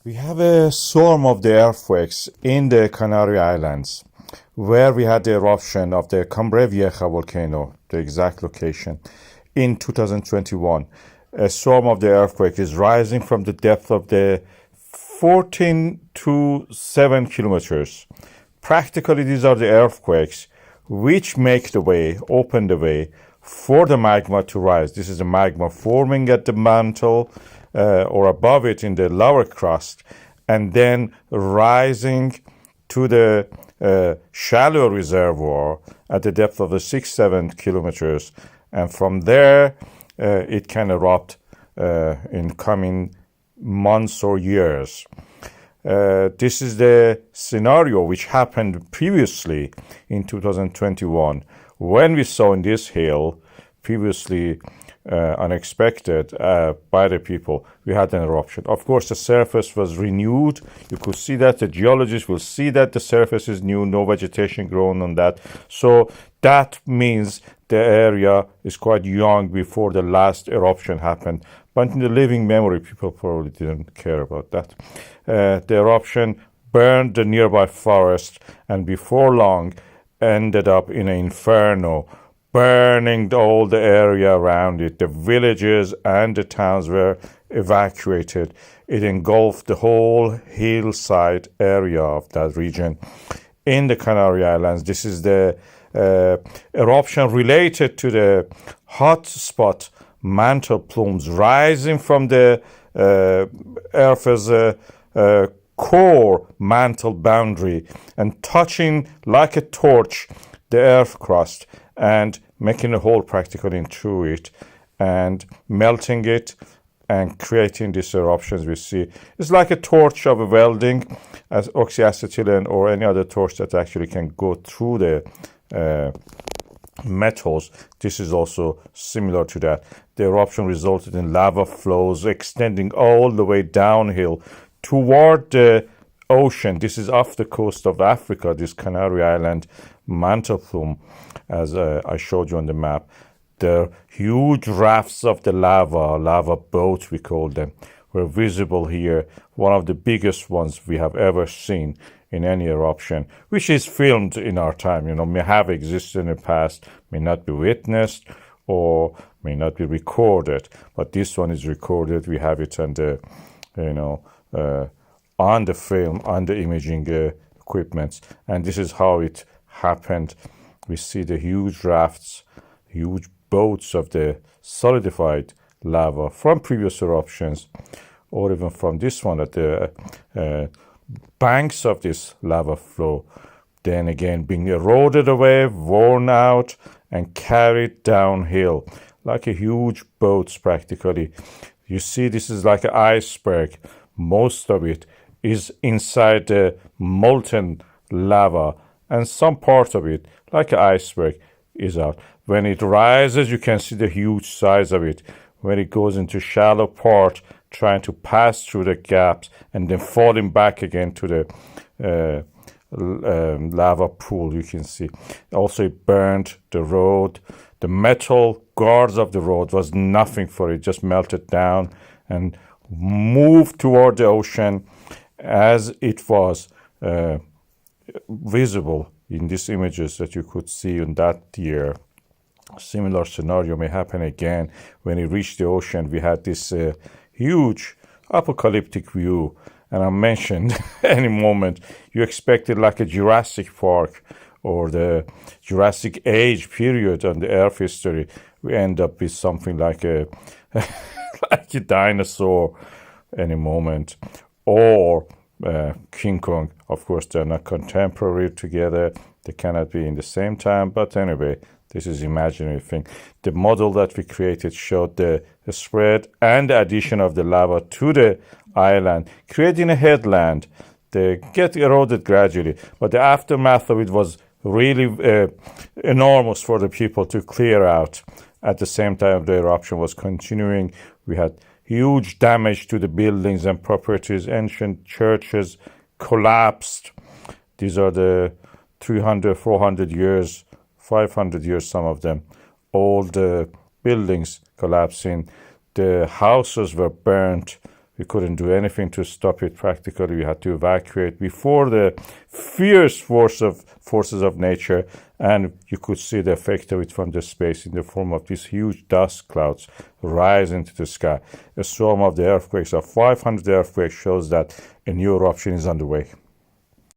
We have a swarm of the earthquakes in the Canary Islands, where we had the eruption of the Cumbre Vieja volcano, the exact location, in 2021. A swarm of the earthquake is rising from the depth of the 14 to 7 kilometers. Practically, these are the earthquakes which make the way, open the way for the magma to rise. This is the magma forming at the mantle or above it in the lower crust, and then rising to the shallow reservoir at the depth of the 6-7 kilometers. And from there, it can erupt in coming months or years. This is the scenario which happened previously in 2021 when we saw in this hill, previously unexpected by the people, we had an eruption. Of course, the surface was renewed. You could see that. The geologist will see that the surface is new, no vegetation grown on that. So that means the area is quite young before the last eruption happened. But in the living memory, people probably didn't care about that. The eruption burned the nearby forest, and before long ended up in an inferno, burning all the area around it. The villages and the towns were evacuated. It engulfed the whole hillside area of that region in the Canary Islands. This is the eruption related to the hotspot Mantle plumes rising from the Earth's core mantle boundary and touching like a torch the earth crust and making a hole practically through it and melting it and creating these eruptions we see. It's like a torch of a welding, as oxyacetylene or any other torch that actually can go through the metals. This is also similar to that. The eruption resulted in lava flows extending all the way downhill toward the ocean. This is off the coast of Africa, this Canary Island Mantle plume, as I showed you on the map. The huge rafts of the lava boats we call them, were visible here. One of the biggest ones we have ever seen in any eruption, which is filmed in our time, may have existed in the past, may not be witnessed, or may not be recorded. But this one is recorded. We have it on the, on the film, on the imaging equipment. And this is how it happened. We see the huge rafts, huge boats of the solidified lava from previous eruptions, or even from this one at the banks of this lava flow, then again being eroded away, worn out, and carried downhill like a huge boats practically. You see, this is like an iceberg. Most of it is inside the molten lava, and some part of it, like an iceberg, is out. When it rises, you can see the huge size of it. When it goes into shallow part, trying to pass through the gaps and then falling back again to the lava pool, you can see. Also, it burned the road. The metal guards of the road was nothing for it, just melted down and moved toward the ocean as it was visible in these images that you could see in that year. Similar scenario may happen again. When it reached the ocean, we had this huge apocalyptic view. And I mentioned any moment you expected like a Jurassic Park or the Jurassic Age period on the Earth history. We end up with something like a like a dinosaur any moment, or King Kong. Of course, they're not contemporary together. They cannot be in the same time. But anyway, this is imaginary thing. The model that we created showed the spread and the addition of the lava to the island, creating a headland. They get eroded gradually, but the aftermath of it was really enormous for the people to clear out. At the same time, the eruption was continuing. We had huge damage to the buildings and properties. Ancient churches collapsed. These are the 300, 400 years, 500 years, some of them, old buildings collapsing. The houses were burnt We couldn't do anything to stop it practically. We had to evacuate before the fierce forces of nature, and you could see the effect of it from the space in the form of these huge dust clouds rise into the sky. A storm of the earthquakes of 500 earthquakes shows that a new eruption is underway.